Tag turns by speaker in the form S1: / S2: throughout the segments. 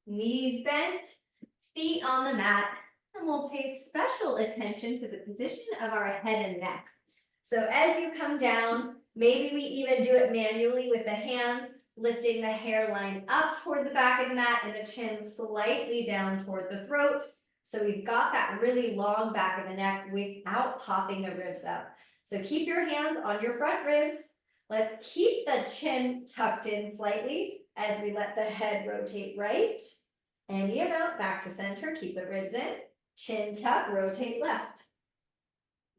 S1: knees bent, feet on the mat, and we'll pay special attention to the position of our head and neck. So as you come down, maybe we even do it manually with the hands, lifting the hairline up toward the back of the mat and the chin slightly down toward the throat. So we've got that really long back of the neck without popping the ribs up. So keep your hands on your front ribs. Let's keep the chin tucked in slightly as we let the head rotate right. Any amount back to center, keep the ribs in. Chin tuck, rotate left.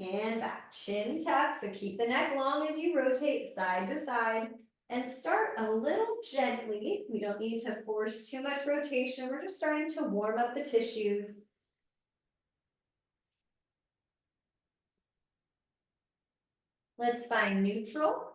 S1: And back, chin tuck, so keep the neck long as you rotate side to side. And start a little gently. We don't need to force too much rotation. We're just starting to warm up the tissues. Let's find neutral.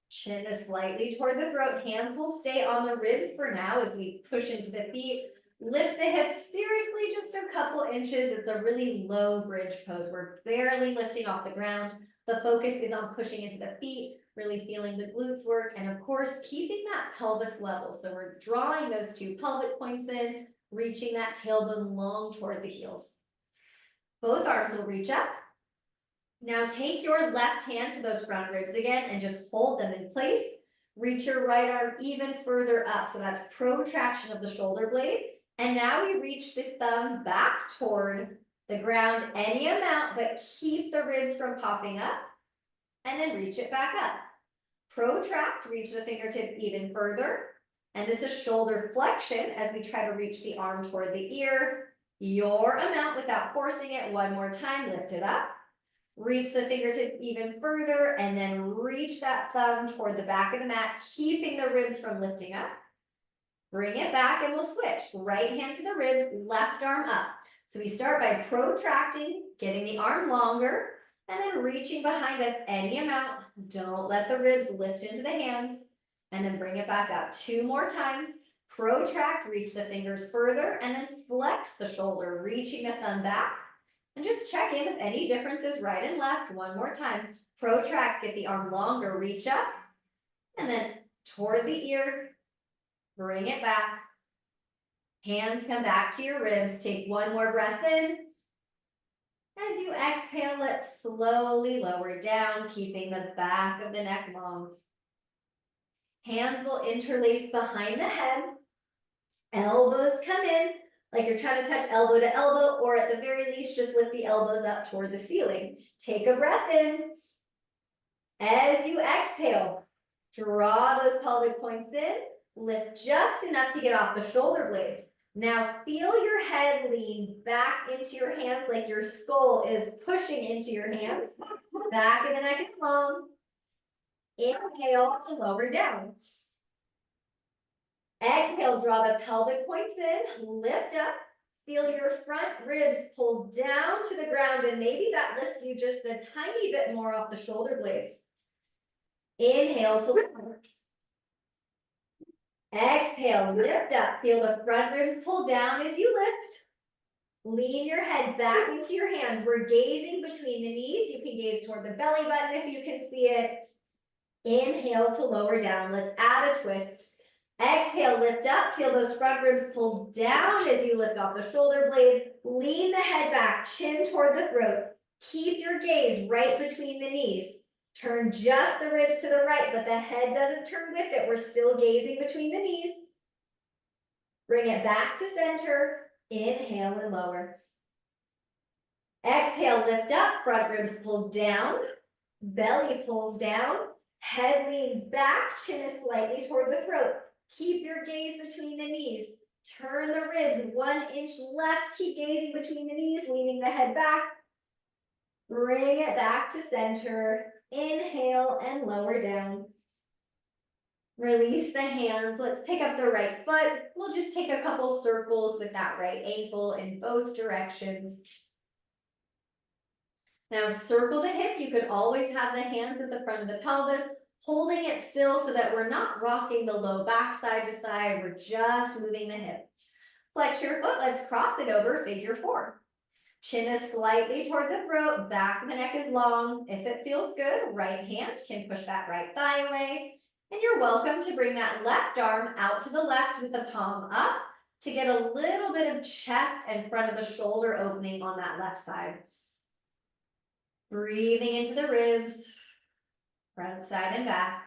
S1: Chin is slightly toward the throat. Hands will stay on the ribs for now as we push into the feet. Lift the hips seriously, just a couple inches. It's a really low bridge pose. We're barely lifting off the ground. The focus is on pushing into the feet, really feeling the glutes work, and of course, keeping that pelvis level. So we're drawing those two pelvic points in, reaching that tailbone long toward the heels. Both arms will reach up. Now take your left hand to those front ribs again and just hold them in place. Reach your right arm even further up. So that's protraction of the shoulder blade. And now we reach the thumb back toward the ground any amount, but keep the ribs from popping up. And then reach it back up. Protract, reach the fingertips even further. And this is shoulder flexion as we try to reach the arm toward the ear. Your amount without forcing it. One more time, lift it up. Reach the fingertips even further and then reach that thumb toward the back of the mat, keeping the ribs from lifting up. Bring it back and we'll switch. Right hand to the ribs, left arm up. So we start by protracting, getting the arm longer, and then reaching behind us any amount. Don't let the ribs lift into the hands. And then bring it back up. 2 more times. Protract, reach the fingers further, and then flex the shoulder, reaching the thumb back. And just check in if any differences right and left. 1 more time. Protract, get the arm longer, reach up. And then toward the ear, bring it back. Hands come back to your ribs. Take 1 more breath in. As you exhale, let's slowly lower down, keeping the back of the neck long. Hands will interlace behind the head. Elbows come in. Like you're trying to touch elbow to elbow, or at the very least, just lift the elbows up toward the ceiling. Take a breath in. As you exhale, draw those pelvic points in. Lift just enough to get off the shoulder blades. Now feel your head lean back into your hands like your skull is pushing into your hands. Back of the neck is long. Inhale to lower down. Exhale, draw the pelvic points in, lift up, feel your front ribs pull down to the ground, and maybe that lifts you just a tiny bit more off the shoulder blades. Inhale to lower. Exhale, lift up, feel the front ribs pull down as you lift. Lean your head back into your hands. We're gazing between the knees. You can gaze toward the belly button if you can see it. Inhale to lower down. Let's add a twist. Exhale, lift up, feel those front ribs pull down as you lift off the shoulder blades. Lean the head back, chin toward the throat. Keep your gaze right between the knees. Turn just the ribs to the right, but the head doesn't turn with it. We're still gazing between the knees. Bring it back to center. Inhale and lower. Exhale, lift up, front ribs pull down. Belly pulls down. Head leans back, chin is slightly toward the throat. Keep your gaze between the knees. Turn the ribs 1 inch left. Keep gazing between the knees, leaning the head back. Bring it back to center. Inhale and lower down. Release the hands. Let's pick up the right foot. We'll just take a couple circles with that right ankle in both directions. Now circle the hip. You could always have the hands at the front of the pelvis, holding it still so that we're not rocking the low back side to side. We're just moving the hip. Flex your foot. Let's cross it over, figure 4. Chin is slightly toward the throat. Back of the neck is long. If it feels good, right hand can push that right thigh away. And you're welcome to bring that left arm out to the left with the palm up to get a little bit of chest and front of the shoulder opening on that left side. Breathing into the ribs, front, side, and back.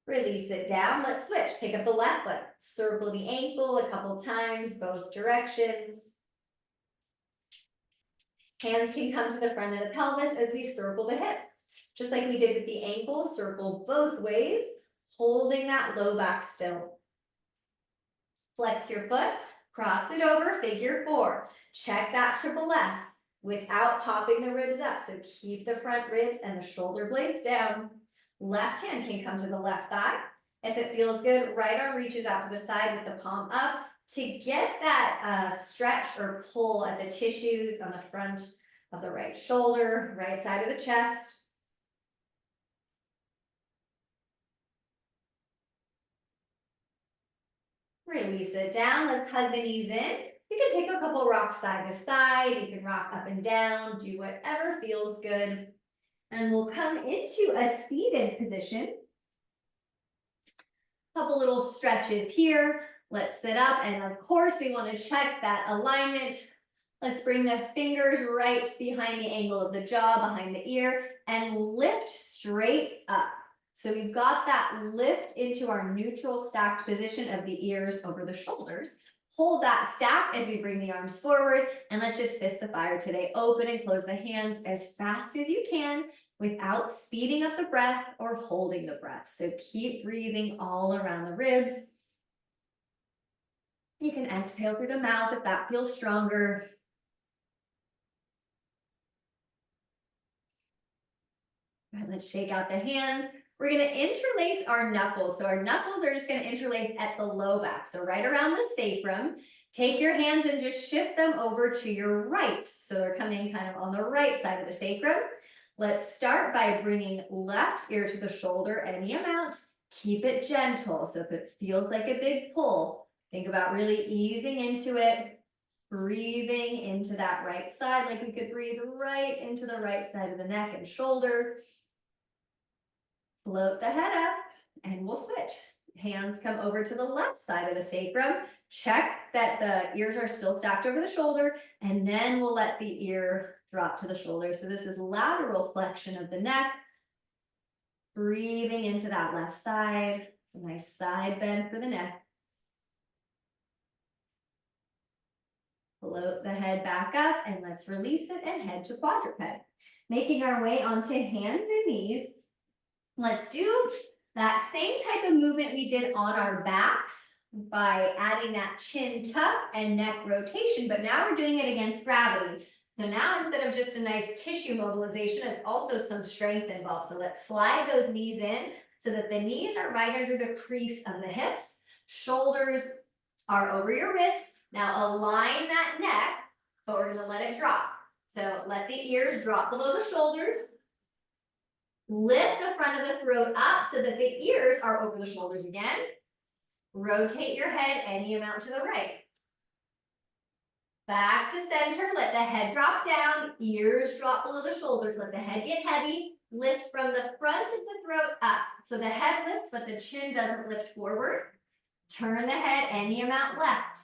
S1: Release it down. Let's switch. Pick up the left foot. Circle the ankle a couple times, both directions. Hands can come to the front of the pelvis as we circle the hip. Just like we did with the ankle, circle both ways, holding that low back still. Flex your foot, cross it over, figure four. Check that triple S without popping the ribs up. So keep the front ribs and the shoulder blades down. Left hand can come to the left thigh. If it feels good, right arm reaches out to the side with the palm up to get that stretch or pull at the tissues on the front of the right shoulder, right side of the chest. Release it down. Let's hug the knees in. You can take a couple rocks side to side. You can rock up and down. Do whatever feels good. And we'll come into a seated position. Couple little stretches here. Let's sit up. And of course, we want to check that alignment. Let's bring the fingers right behind the angle of the jaw, behind the ear, and lift straight up. So we've got that lift into our neutral stacked position of the ears over the shoulders. Hold that stack as we bring the arms forward, and let's just fist to fire today. Open and close the hands as fast as you can without speeding up the breath or holding the breath. So keep breathing all around the ribs. You can exhale through the mouth if that feels stronger. All right, let's shake out the hands. We're going to interlace our knuckles. So our knuckles are just going to interlace at the low back. So right around the sacrum. Take your hands and just shift them over to your right. So they're coming kind of on the right side of the sacrum. Let's start by bringing left ear to the shoulder, any amount. Keep it gentle. So if it feels like a big pull, think about really easing into it. Breathing into that right side, like we could breathe right into the right side of the neck and shoulder. Float the head up, and we'll switch. Hands come over to the left side of the sacrum. Check that the ears are still stacked over the shoulder, and then we'll let the ear drop to the shoulder. So this is lateral flexion of the neck. Breathing into that left side. It's a nice side bend for the neck. Float the head back up, and let's release it and head to quadruped. Making our way onto hands and knees. Let's do that same type of movement we did on our backs by adding that chin tuck and neck rotation, but now we're doing it against gravity. So now instead of just a nice tissue mobilization, it's also some strength involved. So let's slide those knees in so that the knees are right under the crease of the hips. Shoulders are over your wrist. Now align that neck, but we're gonna let it drop. So let the ears drop below the shoulders. Lift the front of the throat up so that the ears are over the shoulders again. Rotate your head any amount to the right. Back to center, let the head drop down, ears drop below the shoulders, let the head get heavy. Lift from the front of the throat up. So the head lifts, but the chin doesn't lift forward. Turn the head any amount left.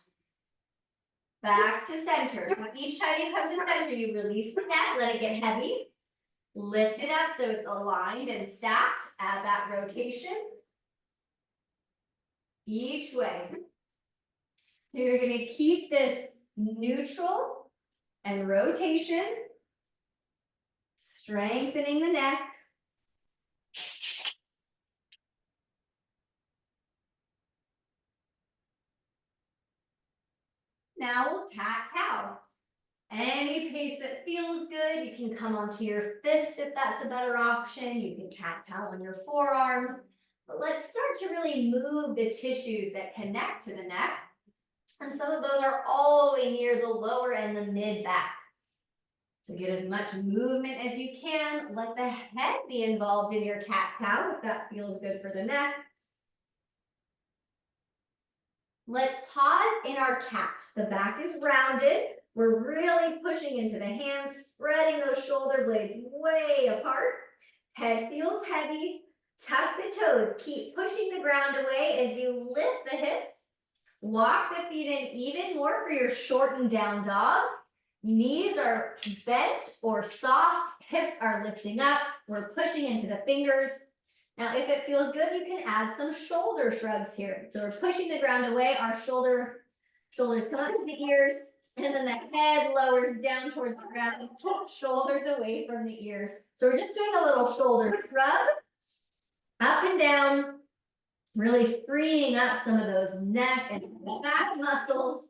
S1: Back to center. So each time you come to center, you release the neck, let it get heavy. Lift it up so it's aligned and stacked. Add that rotation. Each way. So you're going to keep this neutral and rotation. Strengthening the neck. Now we'll cat-cow. Any pace that feels good, you can come onto your fist if that's a better option. You can cat-cow on your forearms. But let's start to really move the tissues that connect to the neck. And some of those are all the way near the lower and the mid-back. So get as much movement as you can. Let the head be involved in your cat-cow if that feels good for the neck. Let's pause in our cat. The back is rounded. We're really pushing into the hands, spreading those shoulder blades way apart. Head feels heavy. Tuck the toes. Keep pushing the ground away as you lift the hips. Walk the feet in even more for your shortened down dog. Knees are bent or soft. Hips are lifting up. We're pushing into the fingers. Now, if it feels good, you can add some shoulder shrugs here. So we're pushing the ground away. Our shoulders come up to the ears, and then the head lowers down towards the ground. Shoulders away from the ears. So we're just doing a little shoulder shrug, up and down, really freeing up some of those neck and back muscles.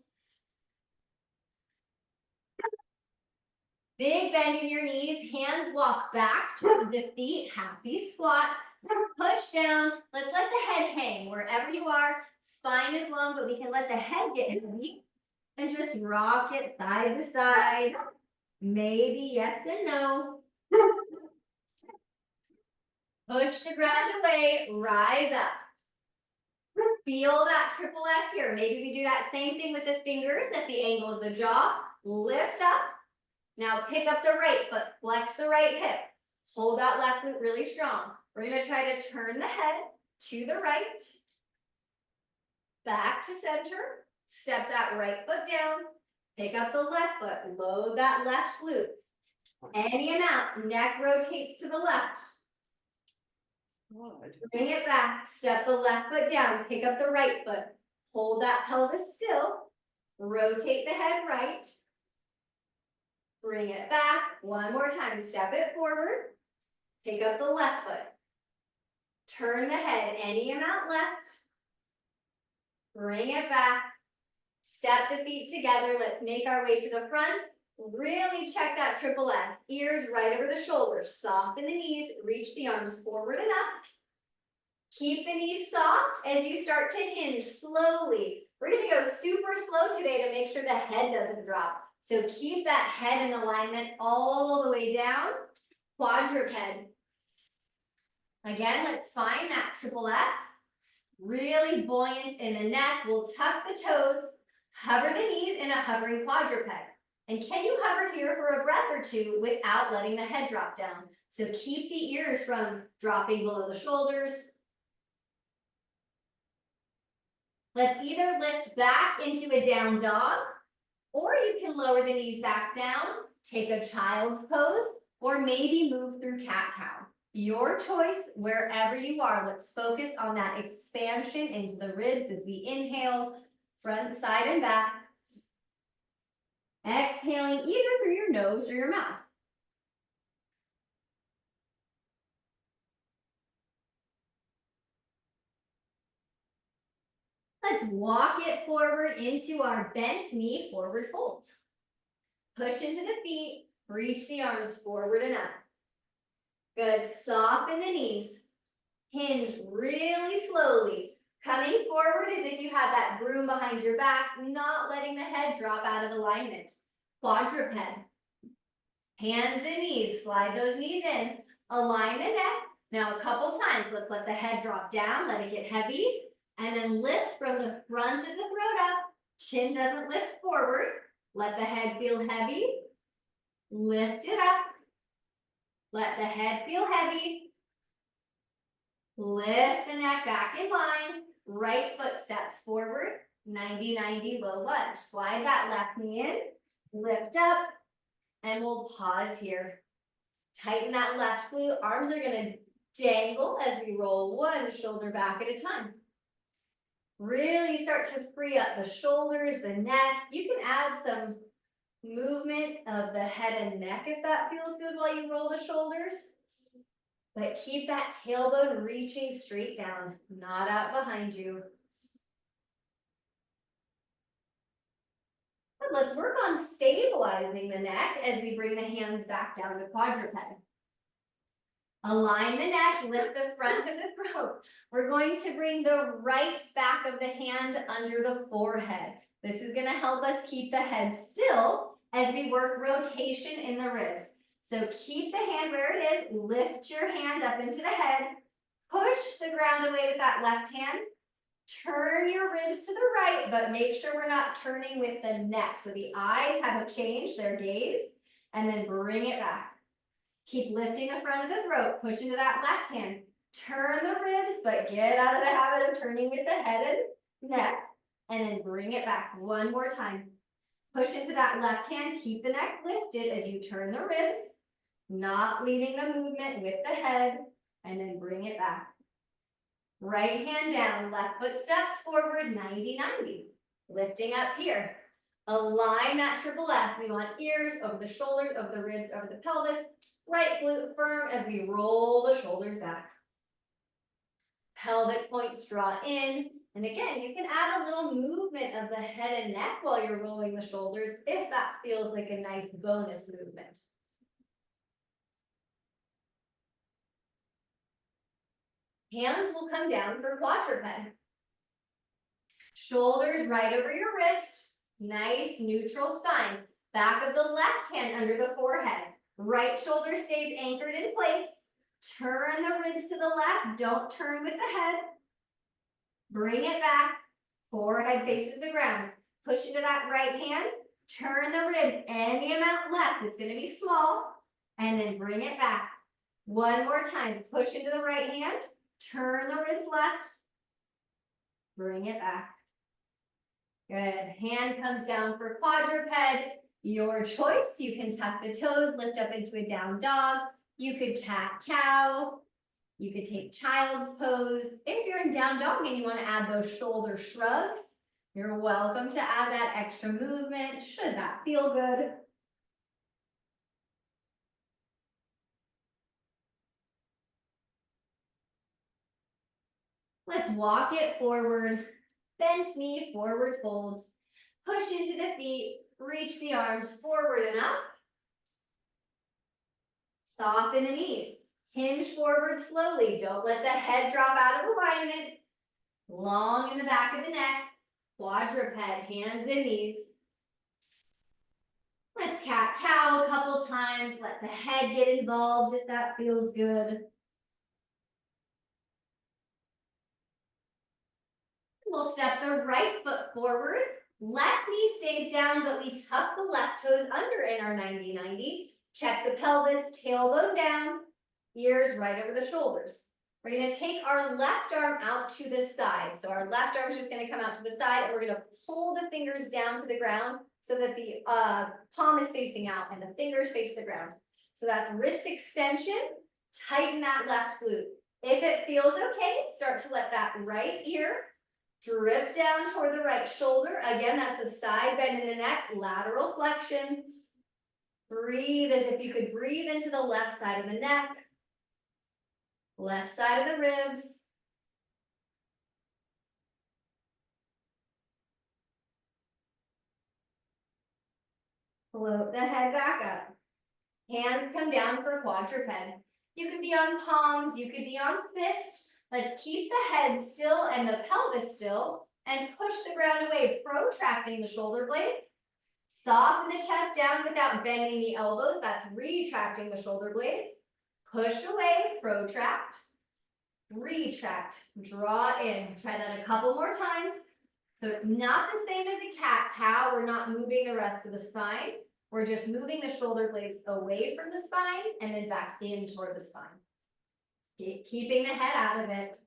S1: Big bend in your knees, hands walk back toward the feet, happy squat. Push down, let's let the head hang wherever you are. Spine is long, but we can let the head get heavy and just rock it side to side. Maybe yes and no. Push the ground away, rise up. Feel that triple S here. Maybe we do that same thing with the fingers at the angle of the jaw. Lift up. Now pick up the right foot, flex the right hip. Hold that left glute really strong. We're going to try to turn the head to the right, back to center, step that right foot down, pick up the left foot, load that left glute. Any amount, neck rotates to the left. Bring it back, step the left foot down, pick up the right foot, hold that pelvis still, rotate the head right, bring it back, one more time, step it forward, pick up the left foot, turn the head any amount left, bring it back, step the feet together, let's make our way to the front, really check that triple S, ears right over the shoulders, soften the knees, reach the arms forward and up, keep the knees soft as you start to hinge slowly. We're going to go super slow today to make sure the head doesn't drop. So keep that head in alignment all the way down, quadruped. Again, let's find that triple S. Really buoyant in the neck. We'll tuck the toes, hover the knees in a hovering quadruped. And can you hover here for a breath or two without letting the head drop down? So keep the ears from dropping below the shoulders. Let's either lift back into a down dog, or you can lower the knees back down, take a child's pose, or maybe move through cat-cow. Your choice, wherever you are. Let's focus on that expansion into the ribs as we inhale, front, side, and back. Exhaling either through your nose or your mouth. Let's walk it forward into our bent knee forward fold. Push into the feet, reach the arms forward and up. Good, soften the knees. Hinge really slowly. Coming forward as if you have that broom behind your back, not letting the head drop out of alignment. Quadruped. Hands and knees, slide those knees in. Align the neck. Now a couple times, let's let the head drop down, let it get heavy. And then lift from the front of the throat up. Chin doesn't lift forward. Let the head feel heavy. Lift it up. Let the head feel heavy. Lift the neck back in line. Right foot steps forward. 90-90 low lunge. Slide that left knee in. Lift up. And we'll pause here. Tighten that left glute. Arms are going to dangle as we roll one shoulder back at a time. Really start to free up the shoulders, the neck. You can add some movement of the head and neck if that feels good while you roll the shoulders. But keep that tailbone reaching straight down, not out behind you. And let's work on stabilizing the neck as we bring the hands back down to quadruped. Align the neck, lift the front of the throat. We're going to bring the right back of the hand under the forehead. This is going to help us keep the head still as we work rotation in the ribs. So keep the hand where it is, lift your hand up into the head, push the ground away with that left hand, Turn your ribs to the right, but make sure we're not turning with the neck. So the eyes haven't changed their gaze, and then bring it back. Keep lifting the front of the throat, push into that left hand. Turn the ribs, but get out of the habit of turning with the head and neck, and then bring it back one more time. Push into that left hand, keep the neck lifted as you turn the ribs, not leading the movement with the head, and then bring it back. Right hand down, left foot steps forward, 90-90. Lifting up here. Align that triple S. We want ears over the shoulders, over the ribs, over the pelvis. Right glute firm as we roll the shoulders back. Pelvic points draw in. And again, you can add a little movement of the head and neck while you're rolling the shoulders if that feels like a nice bonus movement. Hands will come down for quadruped. Shoulders right over your wrist. Nice neutral spine. Back of the left hand under the forehead. Right shoulder stays anchored in place. Turn the ribs to the left. Don't turn with the head. Bring it back. Forehead faces the ground. Push into that right hand. Turn the ribs any amount left. It's going to be small. And then bring it back. One more time. Push into the right hand. Turn the ribs left. Bring it back. Good. Hand comes down for quadruped. Your choice. You can tuck the toes, lift up into a down dog. You could cat-cow. You could take child's pose. If you're in down dog and you want to add those shoulder shrugs, you're welcome to add that extra movement. Should that feel good? Let's walk it forward. Bent knee, forward folds. Push into the feet. Reach the arms forward and up. Soften the knees. Hinge forward slowly. Don't let the head drop out of alignment. Long in the back of the neck. Quadruped, hands and knees. Let's cat-cow a couple times. Let the head get involved if that feels good. We'll step the right foot forward. Left knee stays down, but we tuck the left toes under in our 90-90. Check the pelvis, tailbone down, ears right over the shoulders. We're going to take our left arm out to the side. So our left arm is just going to come out to the side, and we're going to pull the fingers down to the ground so that the palm is facing out and the fingers face the ground. So that's wrist extension. Tighten that left glute. If it feels okay, start to let that right ear drip down toward the right shoulder. Again, that's a side bend in the neck, lateral flexion. Breathe as if you could breathe into the left side of the neck, left side of the ribs. Float the head back up. Hands come down for quadruped. You could be on palms, you could be on fists. Let's keep the head still and the pelvis still and push the ground away, protracting the shoulder blades. Soften the chest down without bending the elbows. That's retracting the shoulder blades. Push away, protract, retract, draw in. Try that a couple more times. So it's not the same as a cat-cow. We're not moving the rest of the spine. We're just moving the shoulder blades away from the spine and then back in toward the spine. Keeping the head out of it.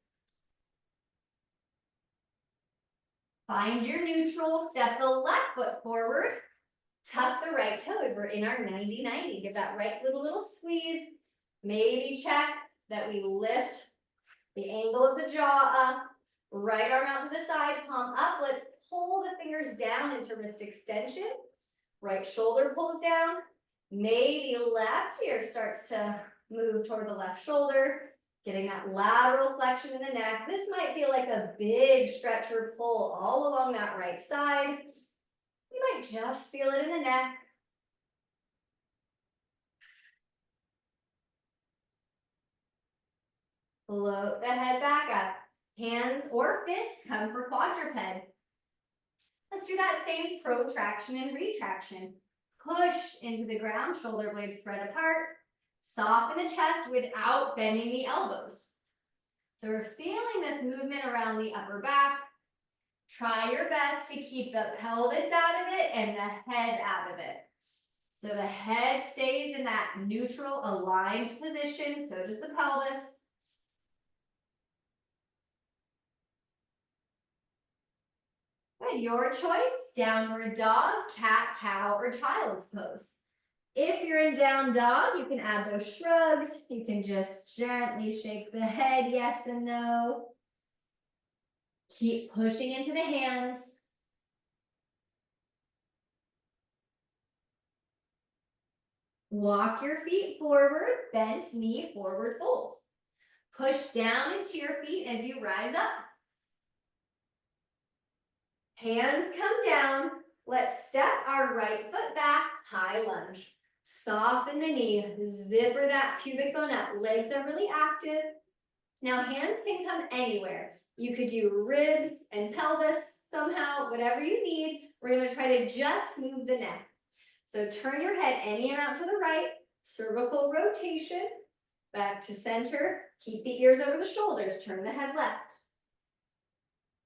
S1: Find your neutral. Step the left foot forward. Tuck the right toes. We're in our 90-90. Give that right little squeeze. Maybe check that we lift the angle of the jaw up. Right arm out to the side, palm up. Let's pull the fingers down into wrist extension. Right shoulder pulls down. Maybe left ear starts to move toward the left shoulder. Getting that lateral flexion in the neck. This might feel like a big stretch or pull all along that right side. You might just feel it in the neck. Float the head back up. Hands or fists come for quadruped. Let's do that same protraction and retraction. Push into the ground, shoulder blades spread apart. Soften the chest without bending the elbows. So we're feeling this movement around the upper back. Try your best to keep the pelvis out of it and the head out of it. So the head stays in that neutral aligned position, so does the pelvis. Good, your choice, downward dog, cat, cow, or child's pose. If you're in down dog, you can add those shrugs. You can just gently shake the head, yes and no. Keep pushing into the hands. Walk your feet forward, bent knee forward fold. Push down into your feet as you rise up. Hands come down. Let's step our right foot back, high lunge. Soften the knee, zipper that pubic bone up. Legs are really active. Now hands can come anywhere. You could do ribs and pelvis somehow, whatever you need. We're gonna try to just move the neck. So turn your head any amount to the right, cervical rotation, back to center. Keep the ears over the shoulders, turn the head left.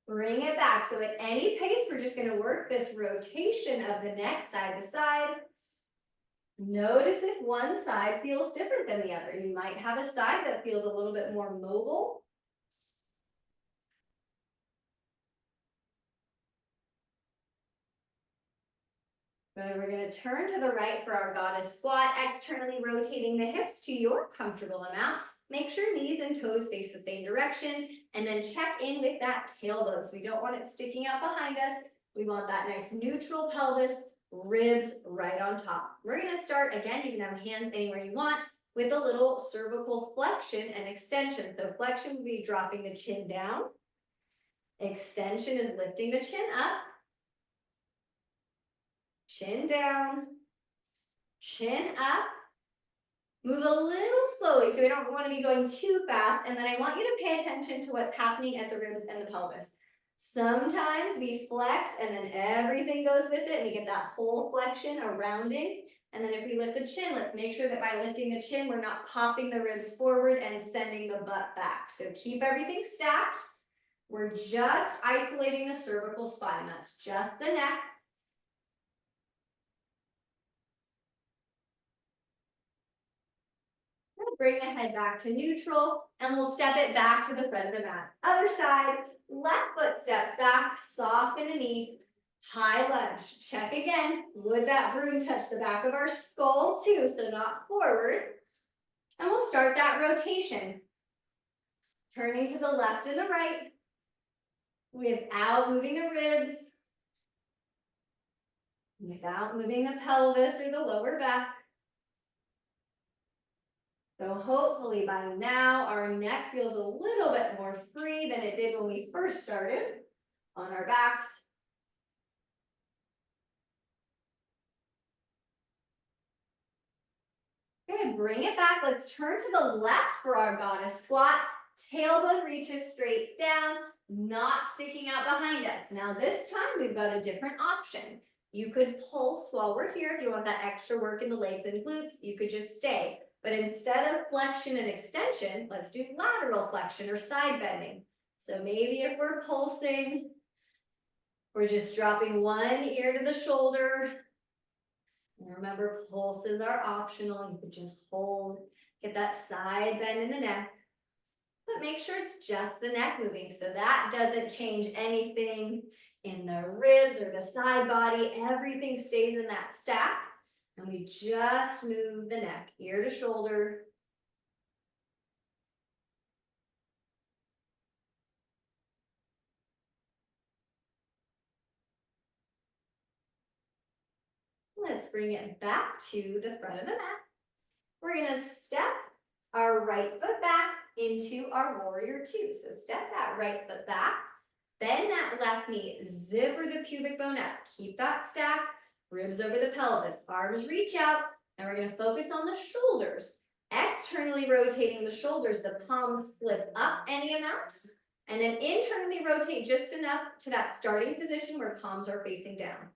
S1: Bring it back. So at any pace, we're just gonna work this rotation of the neck side to side. Notice if one side feels different than the other. You might have a side that feels a little bit more mobile. Good, we're gonna turn to the right for our goddess squat, externally rotating the hips to your comfortable amount. Make sure knees and toes face the same direction, and then check in with that tailbone. So we don't want it sticking out behind us. We want that nice neutral pelvis, ribs right on top. We're gonna start, again, you can have hands anywhere you want, with a little cervical flexion and extension. So flexion would be dropping the chin down. Extension is lifting the chin up. Chin down, chin up. Move a little slowly so we don't want to be going too fast. And then I want you to pay attention to what's happening at the ribs and the pelvis. Sometimes we flex and then everything goes with it and we get that whole flexion, a rounding. And then if we lift the chin, let's make sure that by lifting the chin, we're not popping the ribs forward and sending the butt back. So keep everything stacked. We're just isolating the cervical spine. That's just the neck. Bring the head back to neutral, and we'll step it back to the front of the mat. Other side, left foot steps back, soften the knee, high lunge. Check again. Would that broom touch the back of our skull too, so not forward. And we'll start that rotation. Turning to the left and the right, without moving the ribs, without moving the pelvis or the lower back. So hopefully by now our neck feels a little bit more free than it did when we first started on our backs. Good, bring it back. Let's turn to the left for our goddess squat. Tailbone reaches straight down, not sticking out behind us. Now this time we've got a different option. You could pulse while we're here if you want that extra work in the legs and glutes. You could just stay. But instead of flexion and extension, let's do lateral flexion or side bending. So maybe if we're pulsing, we're just dropping one ear to the shoulder. And remember, pulses are optional. You could just hold, get that side bend in the neck. But make sure it's just the neck moving. So that doesn't change anything in the ribs or the side body. Everything stays in that stack. And we just move the neck, ear to shoulder. Let's bring it back to the front of the mat. We're gonna step our right foot back into our warrior two. So step that right foot back, bend that left knee, zipper the pubic bone up, keep that stack, ribs over the pelvis, arms reach out, and we're gonna focus on the shoulders. Externally rotating the shoulders, the palms flip up any amount, and then internally rotate just enough to that starting position where palms are facing down.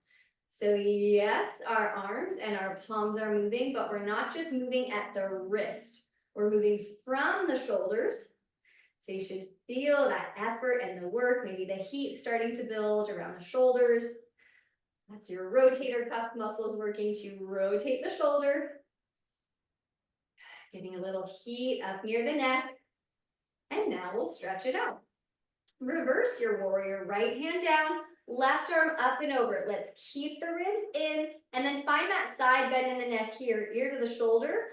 S1: So yes, our arms and our palms are moving, but we're not just moving at the wrist. We're moving from the shoulders. So you should feel that effort and the work, maybe the heat starting to build around the shoulders. That's your rotator cuff muscles working to rotate the shoulder. Getting a little heat up near the neck. And now we'll stretch it out. Reverse your warrior, right hand down, left arm up and over. Let's keep the ribs in and then find that side bend in the neck here, ear to the shoulder.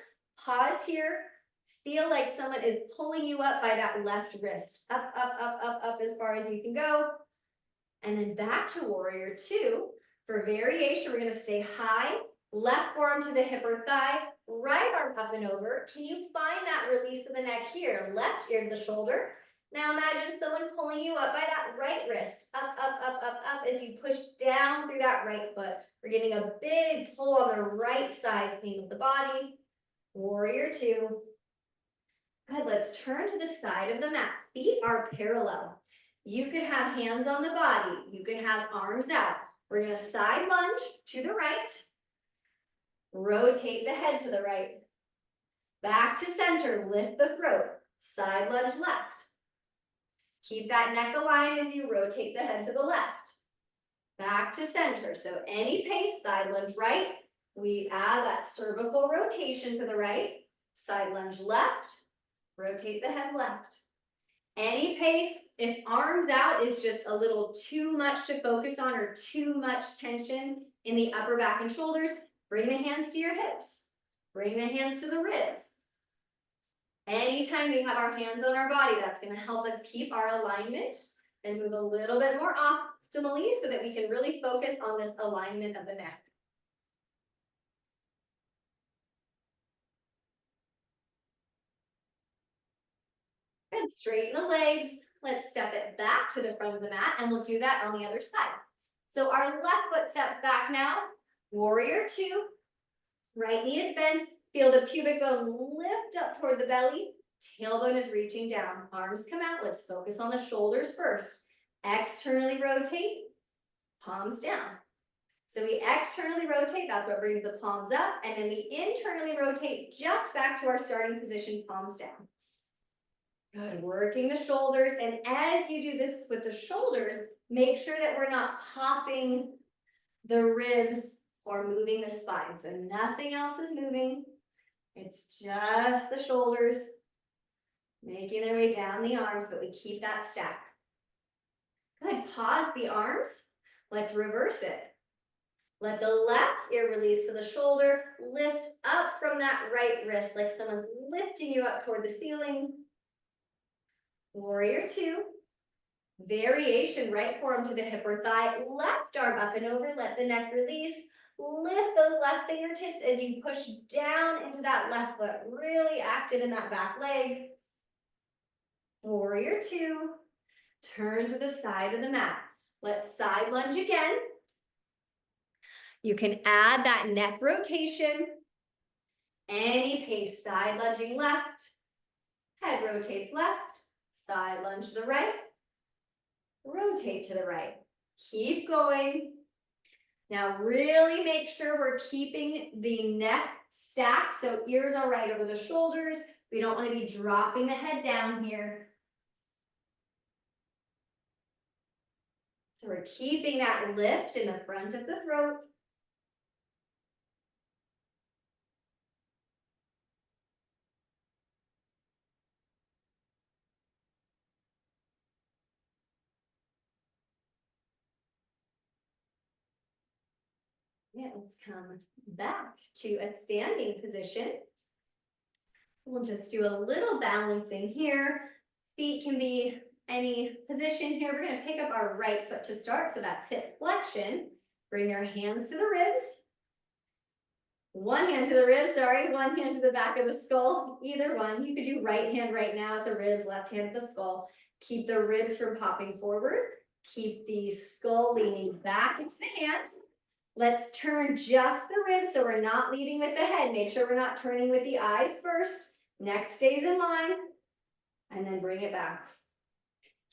S1: Pause here. Feel like someone is pulling you up by that left wrist. Up, up, up, up, up as far as you can go. And then back to warrior two. For variation, we're going to stay high. Left forearm to the hip or thigh. Right arm up and over. Can you find that release of the neck here? Left ear to the shoulder. Now imagine someone pulling you up by that right wrist. Up, up, up, up, up as you push down through that right foot. We're getting a big pull on the right side seam of the body. Warrior two. Good, let's turn to the side of the mat. Feet are parallel. You could have hands on the body. You could have arms out. We're going to side lunge to the right. Rotate the head to the right. Back to center, lift the throat. Side lunge left. Keep that neck aligned as you rotate the head to the left. Back to center. So any pace, side lunge right. We add that cervical rotation to the right. Side lunge left. Rotate the head left. Any pace, if arms out is just a little too much to focus on or too much tension in the upper back and shoulders, bring the hands to your hips. Bring the hands to the ribs. Anytime we have our hands on our body, that's going to help us keep our alignment and move a little bit more optimally so that we can really focus on this alignment of the neck. Good, straighten the legs. Let's step it back to the front of the mat and we'll do that on the other side. So our left foot steps back now. Warrior two. Right knee is bent. Feel the pubic bone lift up toward the belly. Tailbone is reaching down. Arms come out. Let's focus on the shoulders first. Externally rotate. Palms down. So we externally rotate. That's what brings the palms up. And then we internally rotate just back to our starting position, palms down. Good, working the shoulders. And as you do this with the shoulders, make sure that we're not popping the ribs or moving the spine. So nothing else is moving. It's just the shoulders making their way down the arms, but we keep that stack. Good, pause the arms. Let's reverse it. Let the left ear release to the shoulder. Lift up from that right wrist like someone's lifting you up toward the ceiling. Warrior two. Variation, right forearm to the hip or thigh. Left arm up and over. Let the neck release. Lift those left fingertips as you push down into that left foot. Really active in that back leg. Warrior two. Turn to the side of the mat. Let's side lunge again. You can add that neck rotation. Any pace, side lunging left. Head rotates left. Side lunge to the right. Rotate to the right. Keep going. Now really make sure we're keeping the neck stacked so ears are right over the shoulders. We don't want to be dropping the head down here. So we're keeping that lift in the front of the throat. Yeah, let's come back to a standing position. We'll just do a little balancing here. Feet can be any position here. We're going to pick up our right foot to start. So that's hip flexion. Bring your hands to the ribs. One hand to the ribs, sorry. One hand to the back of the skull. Either one. You could do right hand right now at the ribs, left hand at the skull. Keep the ribs from popping forward. Keep the skull leaning back into the hand. Let's turn just the ribs so we're not leading with the head. Make sure we're not turning with the eyes first. Neck stays in line. And then bring it back.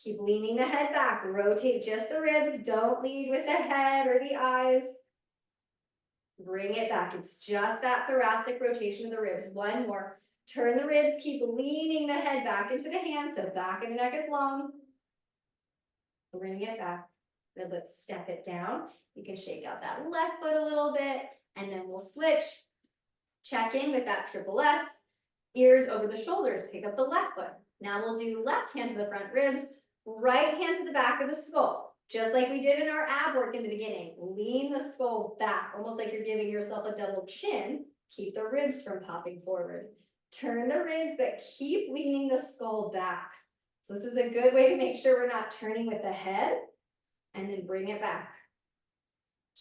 S1: Keep leaning the head back. Rotate just the ribs. Don't lead with the head or the eyes. Bring it back. It's just that thoracic rotation of the ribs. One more. Turn the ribs, keep leaning the head back into the hands, so back of the neck is long. Bring it back. Then let's step it down. You can shake out that left foot a little bit, and then we'll switch. Check in with that triple S. Ears over the shoulders, pick up the left foot. Now we'll do left hand to the front ribs, right hand to the back of the skull. Just like we did in our ab work in the beginning. Lean the skull back, almost like you're giving yourself a double chin. Keep the ribs from popping forward. Turn the ribs, but keep leaning the skull back. So this is a good way to make sure we're not turning with the head, and then bring it back.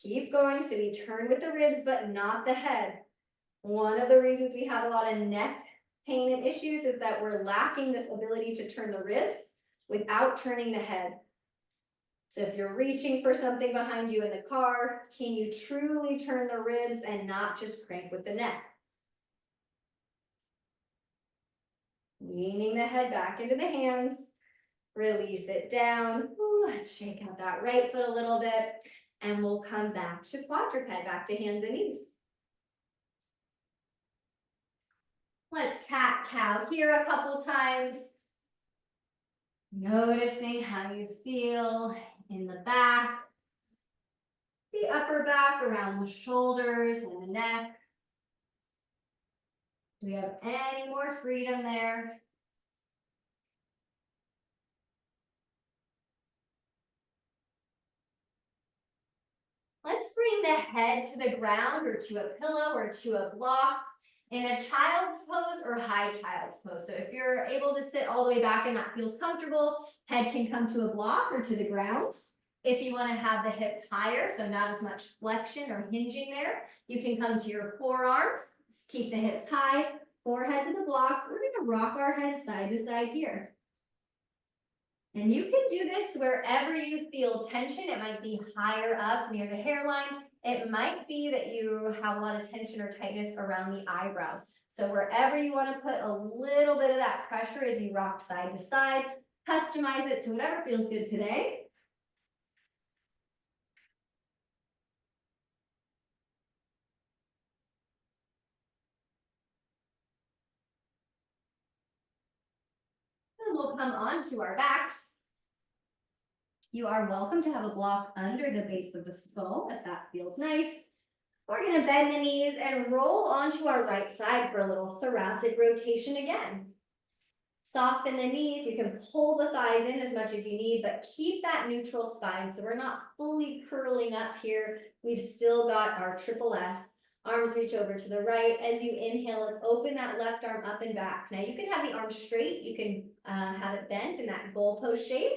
S1: Keep going, so we turn with the ribs, but not the head. One of the reasons we have a lot of neck pain and issues is that we're lacking this ability to turn the ribs without turning the head. So if you're reaching for something behind you in the car, can you truly turn the ribs and not just crank with the neck? Leaning the head back into the hands, release it down. Ooh, let's shake out that right foot a little bit, and we'll come back to quadruped, back to hands and knees. Let's cat-cow here a couple times. Noticing how you feel in the back, the upper back, around the shoulders and the neck. Do we have any more freedom there? Let's bring the head to the ground or to a pillow or to a block in a child's pose or high child's pose. So if you're able to sit all the way back and that feels comfortable, head can come to a block or to the ground. If you want to have the hips higher, so not as much flexion or hinging there, you can come to your forearms. Keep the hips high, forehead to the block. We're going to rock our head side to side here. And you can do this wherever you feel tension. It might be higher up near the hairline. It might be that you have a lot of tension or tightness around the eyebrows. So wherever you want to put a little bit of that pressure as you rock side to side, customize it to whatever feels good today. And we'll come onto our backs. You are welcome to have a block under the base of the skull if that feels nice. We're going to bend the knees and roll onto our right side for a little thoracic rotation again. Soften the knees. You can pull the thighs in as much as you need, but keep that neutral spine so we're not fully curling up here. We've still got our triple S. Arms reach over to the right. As you inhale, let's open that left arm up and back. Now you can have the arm straight. You can have it bent in that goalpost shape.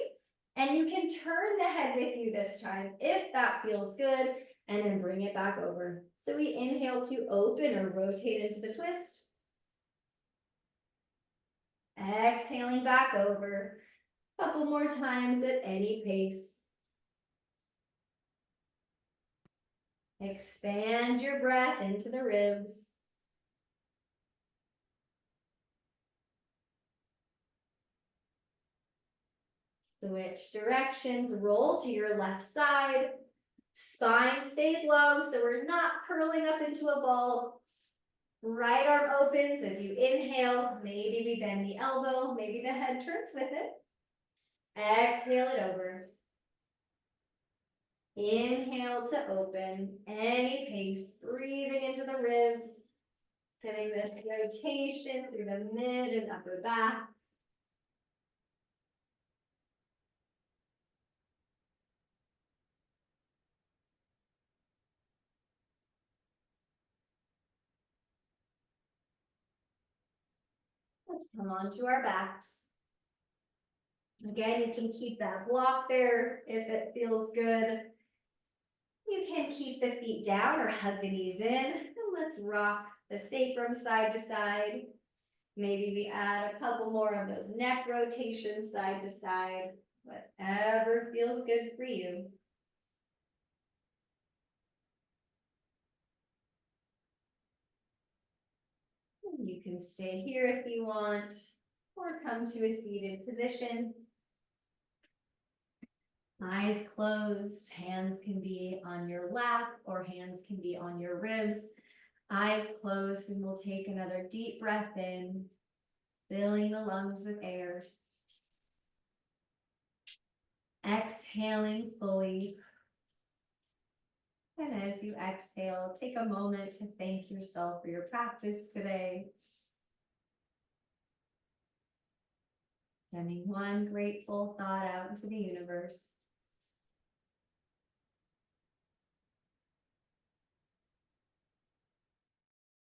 S1: And you can turn the head with you this time if that feels good, and then bring it back over. So we inhale to open or rotate into the twist. Exhaling back over. A couple more times at any pace. Expand your breath into the ribs. Switch directions, roll to your left side. Spine stays long, so we're not curling up into a ball. Right arm opens as you inhale. Maybe we bend the elbow, maybe the head turns with it. Exhale it over. Inhale to open, any pace, breathing into the ribs, getting this rotation through the mid and upper back. Let's come onto our backs. Again, you can keep that block there if it feels good. You can keep the feet down or hug the knees in. And let's rock the sacrum side to side. Maybe we add a couple more of those neck rotations side to side. Whatever feels good for you. You can stay here if you want, or come to a seated position. Eyes closed, hands can be on your lap or hands can be on your ribs. Eyes closed, and we'll take another deep breath in, filling the lungs with air. Exhaling fully. And as you exhale, take a moment to thank yourself for your practice today. Sending one grateful thought out into the universe.